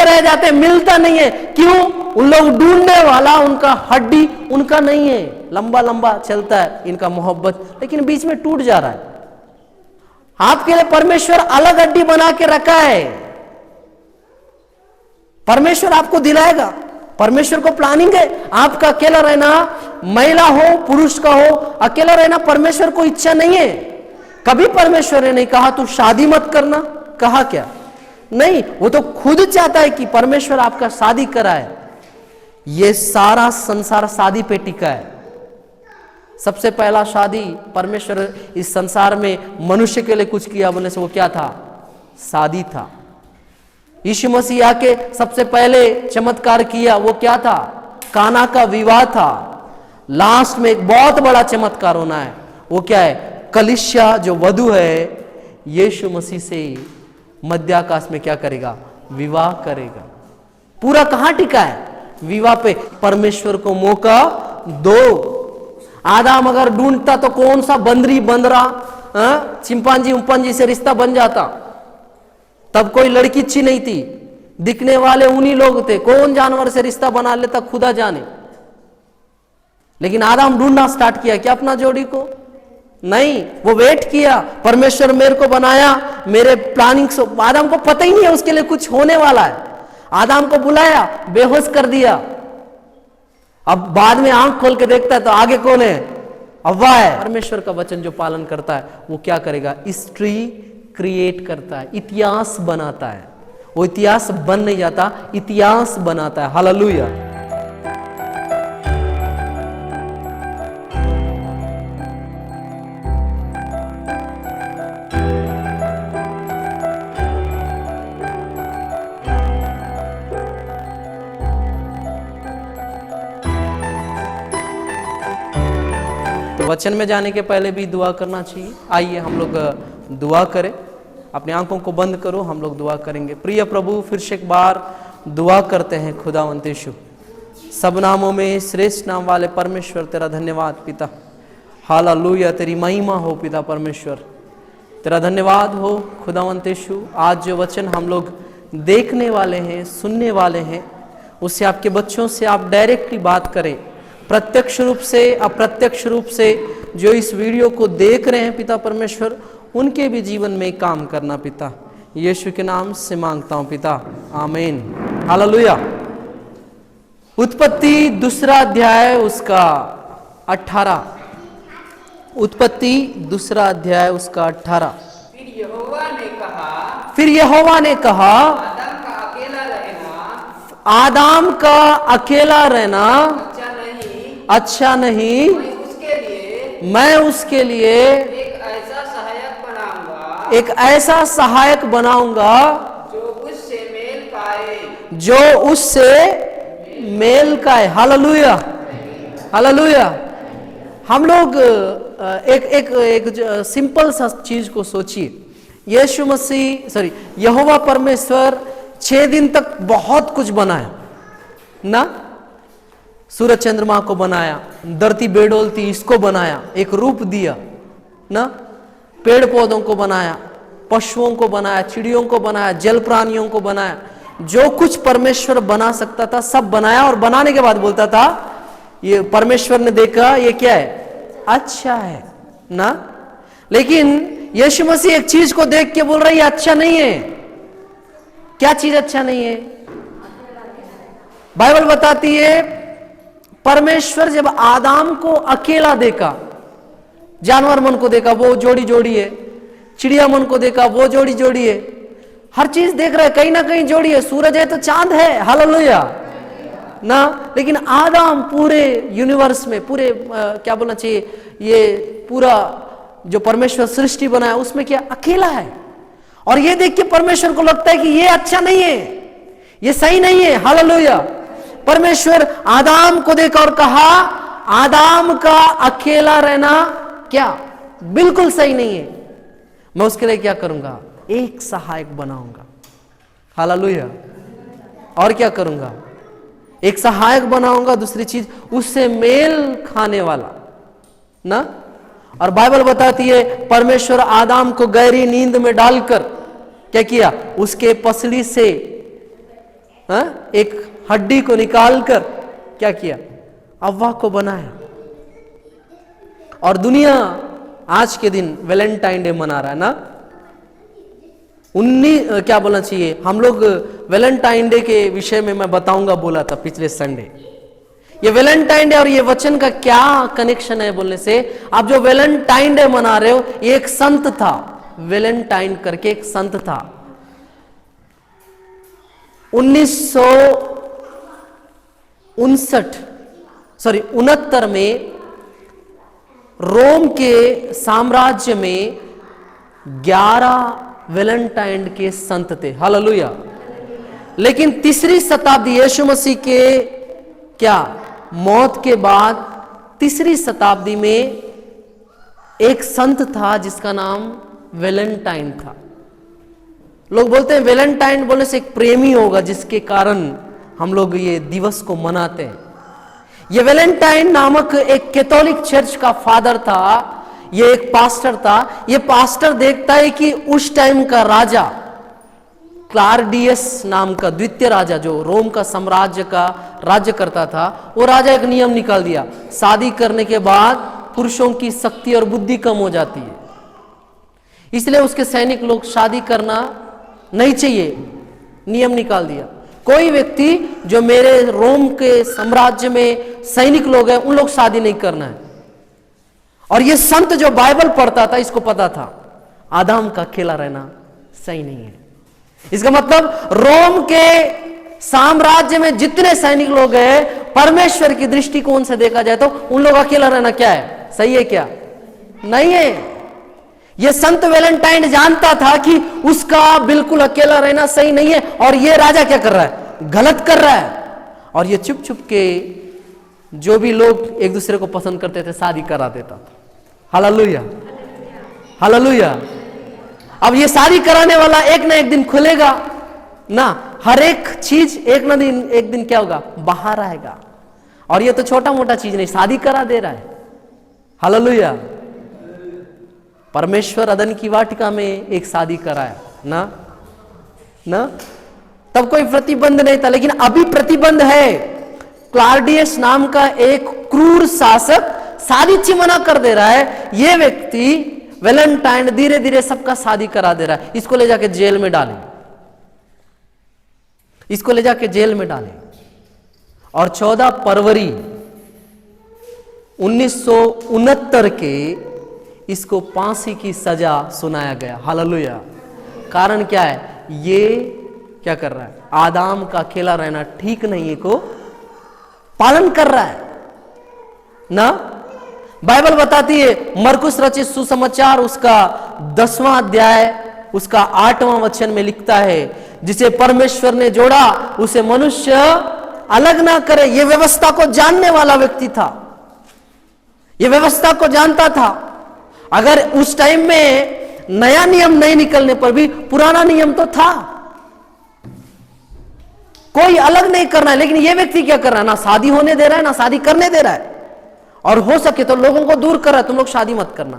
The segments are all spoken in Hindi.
रह जाते हैं, मिलता नहीं है। क्यों? उन लोग ढूंढने वाला उनका हड्डी उनका नहीं है। लंबा लंबा चलता है इनका मोहब्बत, लेकिन बीच में टूट जा रहा है। आपके लिए परमेश्वर अलग हड्डी बना के रखा है। परमेश्वर आपको दिलाएगा। परमेश्वर को प्लानिंग है आपका अकेला रहना, महिला हो पुरुष का हो, अकेला रहना परमेश्वर को इच्छा नहीं है। कभी परमेश्वर ने नहीं कहा तू शादी मत करना, कहा क्या? नहीं, वो तो खुद चाहता है कि परमेश्वर आपका शादी कराए। ये सारा संसार शादी पे टिका है। सबसे पहला शादी परमेश्वर इस संसार में मनुष्य के लिए कुछ किया बोलने से वो क्या था? शादी था। यीशु मसीह आके सबसे पहले चमत्कार किया, वो क्या था? काना का विवाह था। लास्ट में एक बहुत बड़ा चमत्कार होना है, वो क्या है? कलीसिया जो वधु है यीशु मसीह से मध्याकाश में क्या करेगा? विवाह करेगा। पूरा कहां टिका है? विवाह पे। परमेश्वर को मौका दो। आदम अगर ढूंढता तो कौन सा बंदरी बंदरा चिंपांजी उम्पांजी से रिश्ता बन जाता। तब कोई लड़की अच्छी नहीं थी, दिखने वाले उन्हीं लोग थे। कौन जानवर से रिश्ता बना लेता खुदा जाने। लेकिन आदम ढूंढना स्टार्ट किया क्या अपना जोड़ी को? नहीं, वो वेट किया। परमेश्वर मेरे को बनाया, मेरे प्लानिंग से आदम को पता ही नहीं है उसके लिए कुछ होने वाला है। आदम को बुलाया, बेहोश कर दिया। अब बाद में आंख खोल के देखता है तो आगे कौन है? हव्वा है। परमेश्वर का वचन जो पालन करता है वो क्या करेगा? हिस्ट्री क्रिएट करता है, इतिहास बनाता है। वो इतिहास बन नहीं जाता, इतिहास बनाता है। हालेलुया। वचन में जाने के पहले भी दुआ करना चाहिए। आइए हम लोग दुआ करें। अपनी आंखों को बंद करो, हम लोग दुआ करेंगे। प्रिय प्रभु, फिर से एक बार दुआ करते हैं। खुदावंद यीशु, सब नामों में श्रेष्ठ नाम वाले परमेश्वर, तेरा धन्यवाद पिता। हालेलुया, तेरी महिमा हो पिता परमेश्वर, तेरा धन्यवाद हो खुदावंद यीशु। आज जो वचन हम लोग देखने वाले हैं, सुनने वाले हैं, उससे आपके बच्चों से आप डायरेक्टली बात करें। प्रत्यक्ष रूप से, अप्रत्यक्ष रूप से जो इस वीडियो को देख रहे हैं पिता परमेश्वर, उनके भी जीवन में काम करना पिता। यीशु के नाम से मांगता हूं पिता, आमीन। हालेलुया। उत्पत्ति दूसरा अध्याय उसका 18। उत्पत्ति दूसरा अध्याय उसका 18। फिर यहोवा ने कहा आदम का अकेला रहना अच्छा नहीं, मैं उसके लिए एक ऐसा सहायक बनाऊंगा जो उससे मेल खाए। Hallelujah, hallelujah. हम लोग एक सिंपल सा चीज को सोचिए। यहोवा परमेश्वर 6 दिन तक बहुत कुछ बनाया ना। सूरज चंद्रमा को बनाया, धरती बेडोलती इसको बनाया, एक रूप दिया ना। पेड़ पौधों को बनाया, पशुओं को बनाया, चिड़ियों को बनाया, जल प्राणियों को बनाया। जो कुछ परमेश्वर बना सकता था सब बनाया, और बनाने के बाद बोलता था ये परमेश्वर ने देखा ये क्या है? अच्छा है ना। लेकिन यीशु मसीह एक चीज को देख के बोल रहा है ये अच्छा नहीं है। क्या चीज अच्छा नहीं है? बाइबल बताती है परमेश्वर जब आदम को अकेला देखा, जानवर मन को देखा वो जोड़ी जोड़ी है, चिड़िया मन को देखा वो जोड़ी जोड़ी है, हर चीज देख रहा है कहीं ना कहीं जोड़ी है। सूरज है तो चांद है, हालेलुया ना। लेकिन आदम पूरे यूनिवर्स में, पूरे क्या बोलना चाहिए, ये पूरा जो परमेश्वर सृष्टि बनाया उसमें क्या अकेला है। और ये देख के परमेश्वर को लगता है कि ये अच्छा नहीं है, ये सही नहीं है। हालेलुया। परमेश्वर आदम को देखा और कहा आदम का अकेला रहना क्या बिल्कुल सही नहीं है। मैं उसके लिए क्या करूंगा? एक सहायक बनाऊंगा। हालेलुया। और क्या करूंगा? एक सहायक बनाऊंगा। दूसरी चीज उससे मेल खाने वाला ना। और बाइबल बताती है परमेश्वर आदम को गहरी नींद में डालकर क्या किया? उसके पसली से एक हड्डी को निकालकर क्या किया, अव्वा को बनाया। और दुनिया आज के दिन वैलेंटाइन डे मना रहा है ना। क्या बोलना चाहिए, हम लोग वैलेंटाइन डे के विषय में मैं बताऊंगा बोला था पिछले संडे। ये वैलेंटाइन डे और ये वचन का क्या कनेक्शन है बोलने से, आप जो वैलेंटाइन डे मना रहे हो, ये एक संत था, वैलेंटाइन करके एक संत था। 1969 में रोम के साम्राज्य में 11 वैलेंटाइन के संत थे। हालेलुया। लेकिन तीसरी शताब्दी यीशु मसीह के क्या मौत के बाद तीसरी शताब्दी में एक संत था जिसका नाम वैलेंटाइन था। लोग बोलते हैं वैलेंटाइन बोलने से एक प्रेमी होगा, जिसके कारण हम लोग ये दिवस को मनाते हैं। ये वैलेंटाइन नामक एक कैथोलिक चर्च का फादर था, ये एक पास्टर था। ये पास्टर देखता है कि उस टाइम का राजा क्लाउडियस नाम का द्वितीय राजा, जो रोम का साम्राज्य का राज्य करता था, वो राजा एक नियम निकाल दिया, शादी करने के बाद पुरुषों की शक्ति और बुद्धि कम हो जाती है, इसलिए उसके सैनिक लोग शादी करना नहीं चाहिए, नियम निकाल दिया। कोई व्यक्ति जो मेरे रोम के साम्राज्य में सैनिक लोग हैं, उन लोग शादी नहीं करना है। और ये संत जो बाइबल पढ़ता था, इसको पता था आदम का अकेला रहना सही नहीं है। इसका मतलब रोम के साम्राज्य में जितने सैनिक लोग हैं, परमेश्वर की दृष्टिकोण से देखा जाए तो उन लोग अकेला रहना क्या है, सही है क्या, नहीं है। यह संत वैलेंटाइन जानता था कि उसका बिल्कुल अकेला रहना सही नहीं है, और यह राजा क्या कर रहा है, गलत कर रहा है। और यह चुप चुप के जो भी लोग एक दूसरे को पसंद करते थे शादी करा देता था। Hallelujah, hallelujah. अब ये शादी कराने वाला एक ना एक दिन खुलेगा ना, हर एक चीज एक दिन क्या होगा, बाहर आएगा। और ये तो छोटा मोटा चीज नहीं, शादी करा दे रहा है। हालेलुया। परमेश्वर अदन की वाटिका में एक शादी कराया ना, तब कोई प्रतिबंध नहीं था, लेकिन अभी प्रतिबंध है। क्लाउडियस नाम का एक क्रूर शासक शादी मना कर दे रहा है। यह व्यक्ति वैलेंटाइन धीरे धीरे सबका शादी करा दे रहा है। इसको ले जाके जेल में डालें, इसको ले जाके जेल में डालें। और 14 फरवरी 1969 के इसको फांसी की सजा सुनाया गया। हालेलुया। कारण क्या है, ये क्या कर रहा है, आदम का अकेला रहना ठीक नहीं है को पालन कर रहा है ना। बाइबल बताती है, मरकुस रचित सुसमाचार उसका 10वां अध्याय उसका 8वां वचन में लिखता है, जिसे परमेश्वर ने जोड़ा उसे मनुष्य अलग ना करे। यह व्यवस्था को जानने वाला व्यक्ति था, यह व्यवस्था को जानता था। अगर उस टाइम में नया नियम नहीं निकलने पर भी पुराना नियम तो था, कोई अलग नहीं करना है। लेकिन यह व्यक्ति क्या कर रहा है, ना शादी होने दे रहा है, ना शादी करने दे रहा है। और हो सके तो लोगों को दूर कर रहा है, तुम लोग शादी मत करना,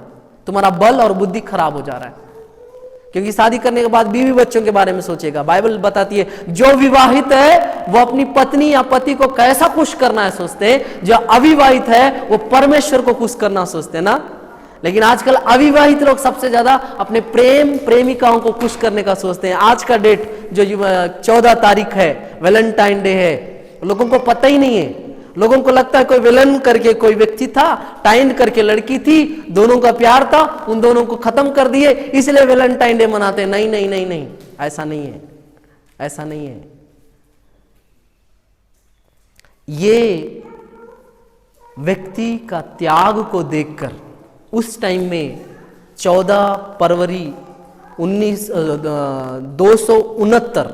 तुम्हारा बल और बुद्धि खराब हो जा रहा है। क्योंकि शादी करने के बाद बीवी बच्चों के बारे में सोचेगा। बाइबल बताती है, जो विवाहित है वो अपनी पत्नी या पति को कैसा खुश करना है सोचते हैं, जो अविवाहित है वो परमेश्वर को खुश करना सोचते हैं ना। लेकिन आजकल अविवाहित लोग सबसे ज्यादा अपने प्रेमिकाओं को खुश करने का सोचते हैं। आज का डेट जो 14 तारीख है, वैलेंटाइन डे है, लोगों को पता ही नहीं है। लोगों को लगता है कोई विलन करके कोई व्यक्ति था, टाइन करके लड़की थी, दोनों का प्यार था, उन दोनों को खत्म कर दिए, इसलिए वैलेंटाइन डे मनाते हैं। नहीं नहीं नहीं नहीं, ऐसा नहीं है, ऐसा नहीं है। ये व्यक्ति का त्याग को देखकर उस टाइम में 14 फरवरी 269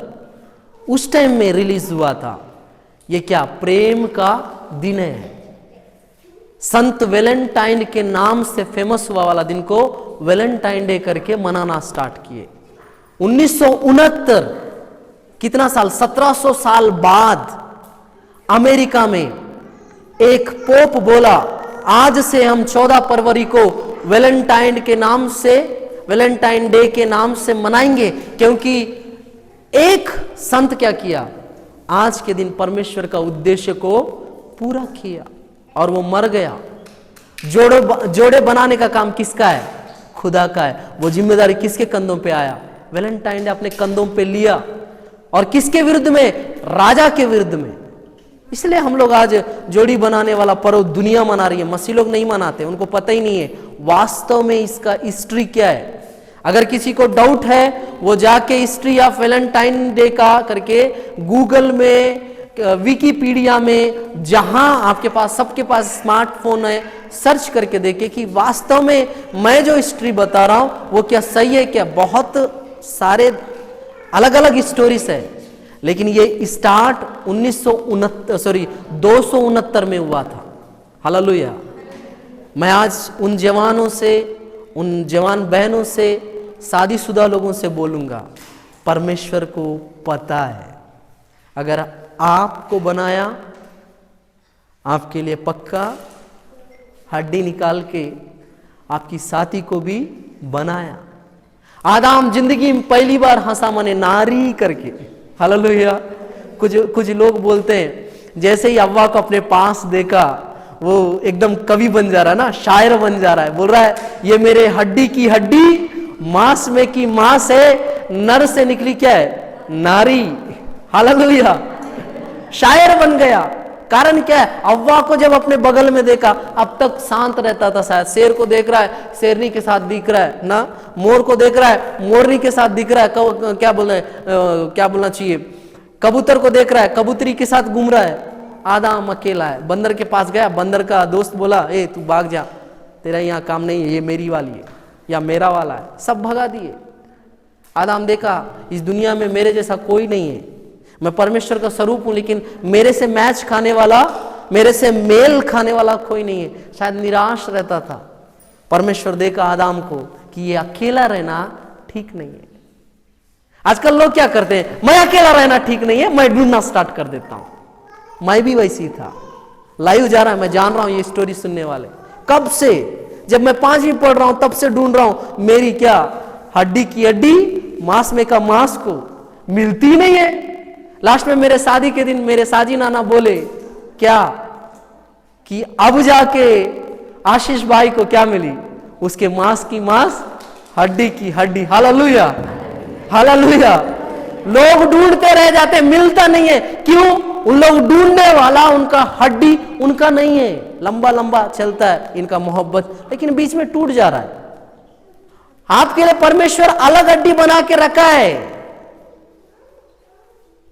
उस टाइम में रिलीज हुआ था। ये क्या प्रेम का दिन है। संत वैलेंटाइन के नाम से फेमस हुआ वाला दिन को वैलेंटाइन डे करके मनाना स्टार्ट किए। 1969 कितना साल, 1700 साल बाद अमेरिका में एक पोप बोला, आज से हम 14 फरवरी को वैलेंटाइन के नाम से, वैलेंटाइन डे के नाम से मनाएंगे। क्योंकि एक संत क्या किया, आज के दिन परमेश्वर का उद्देश्य को पूरा किया और वो मर गया। जोड़े बनाने का काम किसका है? खुदा का है। वो जिम्मेदारी किसके कंधों पे आया? वैलेंटाइन ने अपने कंधों पे लिया। और किसके विरुद्ध में? राजा के विरुद्ध में। इसलिए हम लोग आज जोड़ी बनाने वाला पर्व दुनिया मना रही है, मसीह लोग नहीं मनाते, उनको पता ही नहीं है वास्तव में इसका हिस्ट्री क्या है। अगर किसी को डाउट है वो जाके हिस्ट्री ऑफ वैलेंटाइन डे का करके गूगल में, विकिपीडिया में, जहां आपके पास, सबके पास स्मार्टफोन है, सर्च करके देखे कि वास्तव में मैं जो हिस्ट्री बता रहा हूं वो क्या सही है क्या। बहुत सारे अलग अलग स्टोरीज है, लेकिन ये स्टार्ट 269 में हुआ था। हालेलुया। मैं आज उन जवानों से, उन जवान बहनों से, शादीशुदा लोगों से बोलूंगा, परमेश्वर को पता है अगर आपको बनाया, आपके लिए पक्का हड्डी निकाल के आपकी साथी को भी बनाया। आदम जिंदगी में पहली बार हंसा मने नारी करके। हालेलुया। कुछ लोग बोलते हैं जैसे ही अव्वा को अपने पास देखा वो एकदम कवि बन जा रहा है ना, शायर बन जा रहा है, बोल रहा है ये मेरे हड्डी की हड्डी, मांस में की मांस है, नर से निकली क्या है? नारी। हालेलुया। शायर बन गया। कारण क्या है? अव्वा को जब अपने बगल में देखा, अब तक शांत रहता था शायद, शेर को देख रहा है, शेरनी के साथ दिख रहा है ना, मोर को देख रहा है, मोरनी के साथ दिख रहा है, क्या बोलना चाहिए, कबूतर को देख रहा है, कबूतरी के साथ घूम रहा है। आदम अकेला है। बंदर के पास गया, बंदर का दोस्त बोला ए तू भाग जा, तेरा यहाँ काम नहीं है, ये मेरी वाली है या मेरा वाला है। सब भगा दिए। आदम देखा इस दुनिया में मेरे जैसा कोई नहीं है, मैं परमेश्वर का स्वरूप हूं, लेकिन मेरे से मैच खाने वाला, मेरे से मेल खाने वाला कोई नहीं है। शायद निराश रहता था। परमेश्वर देखा आदम को कि ये अकेला रहना ठीक नहीं है। आजकल लोग क्या करते हैं? मैं अकेला रहना ठीक नहीं है, मैं ढूंढना स्टार्ट कर देता हूं। मैं भी वैसी था। लाइव जा रहा है, मैं जान रहा हूं ये स्टोरी सुनने वाले कब से, जब मैं 5वीं पढ़ रहा हूं तब से ढूंढ रहा हूं। मेरी क्या हड्डी की हड्डी, मांस में का मांस को मिलती नहीं है। लास्ट में मेरे शादी के दिन मेरे साजी नाना बोले क्या कि अब जाके आशीष भाई को क्या मिली? उसके मांस की मांस, हड्डी की हड्डी। हालेलुया। हालेलुया। लोग ढूंढते रह जाते, मिलता नहीं है। क्यों? उन लोग ढूंढने वाला, उनका हड्डी उनका नहीं है। लंबा लंबा चलता है इनका मोहब्बत, लेकिन बीच में टूट जा रहा है। आपके लिए परमेश्वर अलग हड्डी बना के रखा है।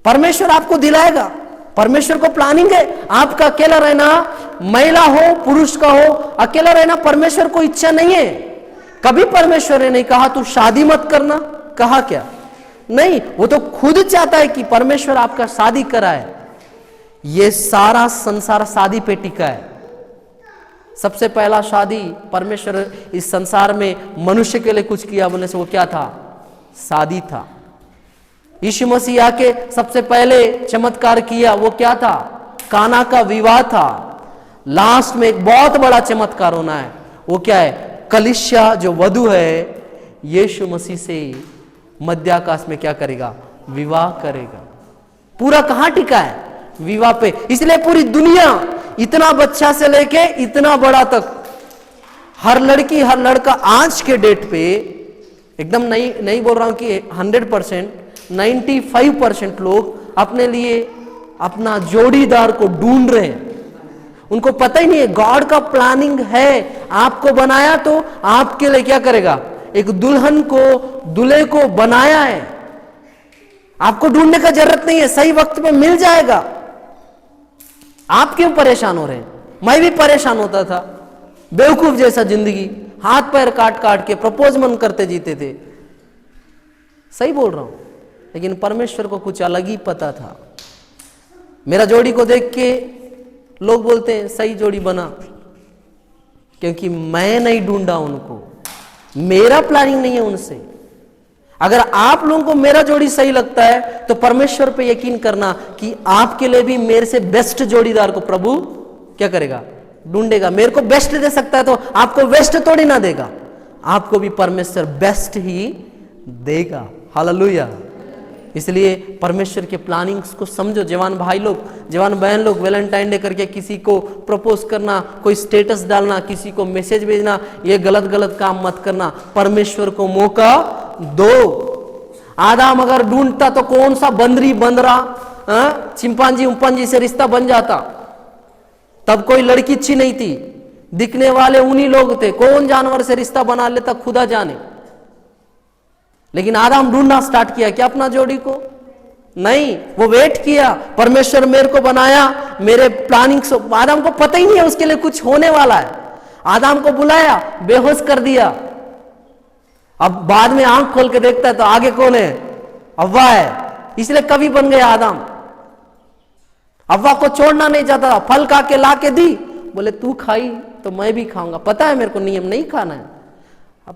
परमेश्वर आपको दिलाएगा। परमेश्वर को प्लानिंग है आपका अकेला रहना, महिला हो पुरुष का हो, अकेला रहना परमेश्वर को इच्छा नहीं है। कभी परमेश्वर ने नहीं कहा तू शादी मत करना, कहा क्या? नहीं, वो तो खुद चाहता है कि परमेश्वर आपका शादी कराए। ये सारा संसार शादी पे टिका है। सबसे पहला शादी परमेश्वर इस संसार में मनुष्य के लिए कुछ किया बोलने से वो क्या था? शादी था। यीशु मसीह आके सबसे पहले चमत्कार किया, वो क्या था? काना का विवाह था। लास्ट में एक बहुत बड़ा चमत्कार होना है, वो क्या है? कलीसिया जो वधु है यीशु मसीह से मध्याकाश में क्या करेगा? विवाह करेगा। पूरा कहां टिका है? विवाह पे। इसलिए पूरी दुनिया, इतना बच्चा से लेके इतना बड़ा तक, हर लड़की हर लड़का आज के डेट पे, एकदम नहीं बोल रहा हूं कि 100%, 95% लोग अपने लिए अपना जोड़ीदार को ढूंढ रहे हैं। उनको पता ही नहीं है गॉड का प्लानिंग है। आपको बनाया तो आपके लिए क्या करेगा? एक दुल्हन को, दूल्हे को बनाया है। आपको ढूंढने का जरूरत नहीं है, सही वक्त पे मिल जाएगा। आप क्यों परेशान हो रहे हैं? मैं भी परेशान होता था, बेवकूफ जैसा जिंदगी, हाथ पैर काट काट के प्रपोज मन करते जीते थे। सही बोल रहा हूं, लेकिन परमेश्वर को कुछ अलग ही पता था। मेरा जोड़ी को देख के लोग बोलते हैं सही जोड़ी बना, क्योंकि मैं नहीं ढूंढा उनको, मेरा प्लानिंग नहीं है उनसे। अगर आप लोगों को मेरा जोड़ी सही लगता है तो परमेश्वर पे यकीन करना कि आपके लिए भी मेरे से बेस्ट जोड़ीदार को प्रभु क्या करेगा? ढूंढेगा। मेरे को बेस्ट दे सकता है तो आपको बेस्ट थोड़ी ना देगा, आपको भी परमेश्वर बेस्ट ही देगा। हालेलुया। इसलिए परमेश्वर के प्लानिंग्स को समझो। जवान भाई लोग, जवान बहन लोग, वैलेंटाइन डे करके किसी को प्रपोज करना, कोई स्टेटस डालना, किसी को मैसेज भेजना, ये गलत गलत काम मत करना। परमेश्वर को मौका दो। आदम अगर ढूंढता तो कौन सा बंदरी बंदरा चिंपांजी उम्पांजी से रिश्ता बन जाता। तब कोई लड़की अच्छी नहीं थी, दिखने वाले उन्हीं लोग थे। कौन जानवर से रिश्ता बना लेता खुदा जाने। लेकिन आदम ढूंढना स्टार्ट किया क्या अपना जोड़ी को? नहीं, वो वेट किया। परमेश्वर मेरे को बनाया, मेरे प्लानिंग से आदम को पता ही नहीं है उसके लिए कुछ होने वाला है। आदम को बुलाया, बेहोश कर दिया। अब बाद में आंख खोल के देखता है तो आगे कौन है? हव्वा है। इसलिए कवि बन गया आदम। हव्वा को छोड़ना नहीं चाहता था। फल खा के ला के दी, बोले तू खाई तो मैं भी खाऊंगा। पता है मेरे को नियम नहीं खाना है। अब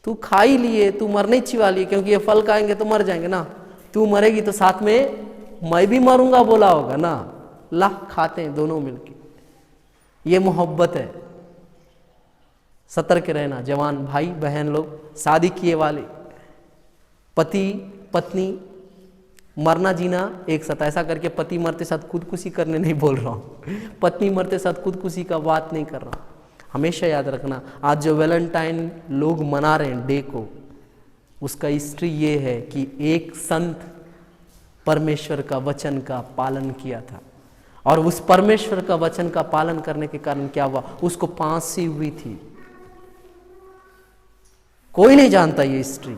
तू खा ही लिए, तू मरने चिवा लिए, क्योंकि ये फल खाएंगे तो मर जाएंगे ना। तू मरेगी तो साथ में मैं भी मरूंगा बोला होगा ना। ला खाते हैं दोनों मिलके। ये मोहब्बत है। सतर्क रहना जवान भाई बहन लोग, शादी किए वाले, पति पत्नी, मरना जीना एक साथ। ऐसा करके पति मरते साथ खुदकुशी करने नहीं बोल रहा हूं, पत्नी मरते साथ खुदकुशी का बात नहीं कर रहा। हमेशा याद रखना, आज जो वैलेंटाइन लोग मना रहे हैं डे को, उसका हिस्ट्री ये है कि एक संत परमेश्वर का वचन का पालन किया था, और उस परमेश्वर का वचन का पालन करने के कारण क्या हुआ, उसको फांसी हुई थी। कोई नहीं जानता ये हिस्ट्री।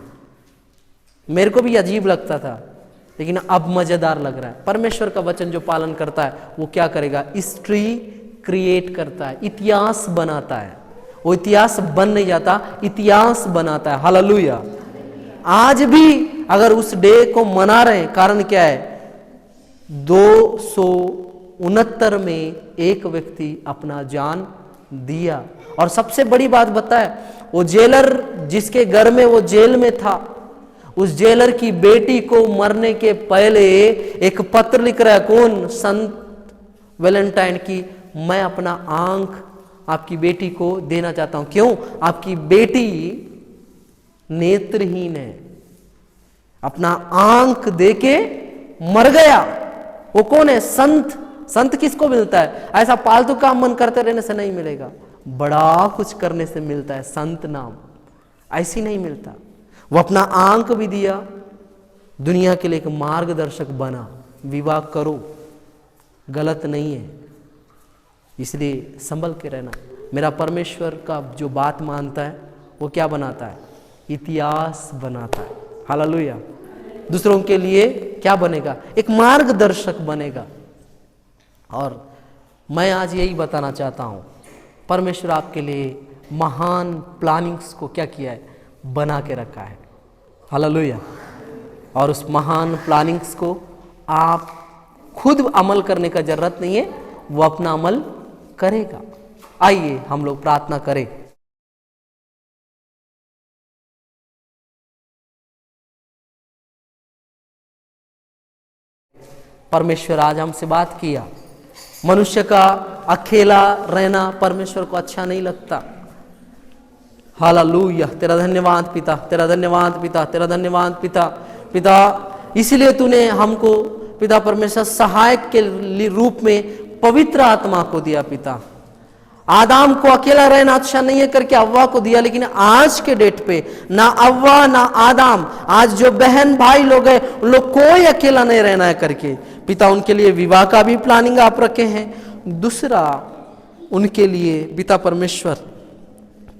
मेरे को भी अजीब लगता था, लेकिन अब मजेदार लग रहा है। परमेश्वर का वचन जो पालन करता है वो क्या करेगा? हिस्ट्री क्रिएट करता है, इतिहास बनाता है। वो इतिहास बन नहीं जाता, इतिहास बनाता है। हालेलुया। आज भी अगर उस डे को मना रहे हैं, कारण क्या है? 269 में एक व्यक्ति अपना जान दिया। और सबसे बड़ी बात बताए, वो जेलर जिसके घर में वो जेल में था, उस जेलर की बेटी को मरने के पहले एक पत्र लिख रहा है। कौन? संत वैलेंटाइन की, मैं अपना आंख आपकी बेटी को देना चाहता हूं। क्यों? आपकी बेटी नेत्रहीन है, अपना आंख देके मर गया। वो कौन है? संत। संत किसको मिलता है? ऐसा फालतू काम मन करते रहने से नहीं मिलेगा, बड़ा कुछ करने से मिलता है संत नाम। ऐसी नहीं मिलता। वो अपना आंख भी दिया, दुनिया के लिए एक मार्गदर्शक बना। विवाह करो, गलत नहीं है। इसलिए संभल के रहना। मेरा परमेश्वर का जो बात मानता है वो क्या बनाता है? इतिहास बनाता है। हालेलुया। दूसरों के लिए क्या बनेगा? एक मार्गदर्शक बनेगा। और मैं आज यही बताना चाहता हूं, परमेश्वर आपके लिए महान प्लानिंग्स को क्या किया है? बना के रखा है। हालेलुया। और उस महान प्लानिंग्स को आप खुद अमल करने का जरूरत नहीं है, वो अपना अमल करेगा। आइए हम लोग प्रार्थना करें। परमेश्वर आज हमसे बात किया। मनुष्य का अकेला रहना परमेश्वर को अच्छा नहीं लगता। हालेलुया। तेरा धन्यवाद पिता, तेरा धन्यवाद पिता, तेरा धन्यवाद पिता। पिता इसलिए तूने हमको पिता परमेश्वर सहायक के रूप में पवित्र आत्मा को दिया पिता। आदम को अकेला रहना अच्छा नहीं है करके अव्वा को दिया, लेकिन आज के डेट पे ना अव्वा ना आदम, आज जो बहन भाई लोग हैं उन लोग कोई अकेला नहीं रहना है करके पिता उनके लिए विवाह का भी प्लानिंग आप रखे हैं। दूसरा, उनके लिए पिता परमेश्वर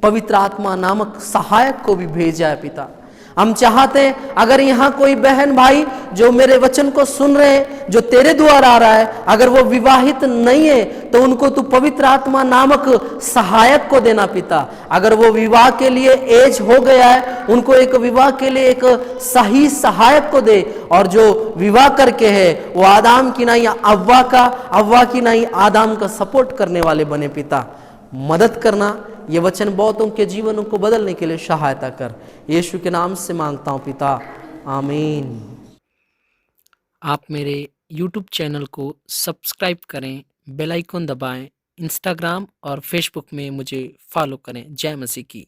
पवित्र आत्मा नामक सहायक को भी भेजा है पिता। हम चाहते हैं अगर यहाँ कोई बहन भाई जो मेरे वचन को सुन रहे हैं, जो तेरे द्वारा आ रहा है, अगर वो विवाहित नहीं है तो उनको तू पवित्र आत्मा नामक सहायक को देना पिता। अगर वो विवाह के लिए एज हो गया है, उनको एक विवाह के लिए एक सही सहायक को दे। और जो विवाह करके है वो आदम की नहीं अव्वा का, अव्वा की नहीं आदम का सपोर्ट करने वाले बने पिता। मदद करना, ये वचन बहुतों के जीवनों को बदलने के लिए सहायता कर। यीशु के नाम से मांगता हूं पिता, आमीन। आप मेरे YouTube चैनल को सब्सक्राइब करें, बेल आइकन दबाएं, इंस्टाग्राम और फेसबुक में मुझे फॉलो करें। जय मसीह की।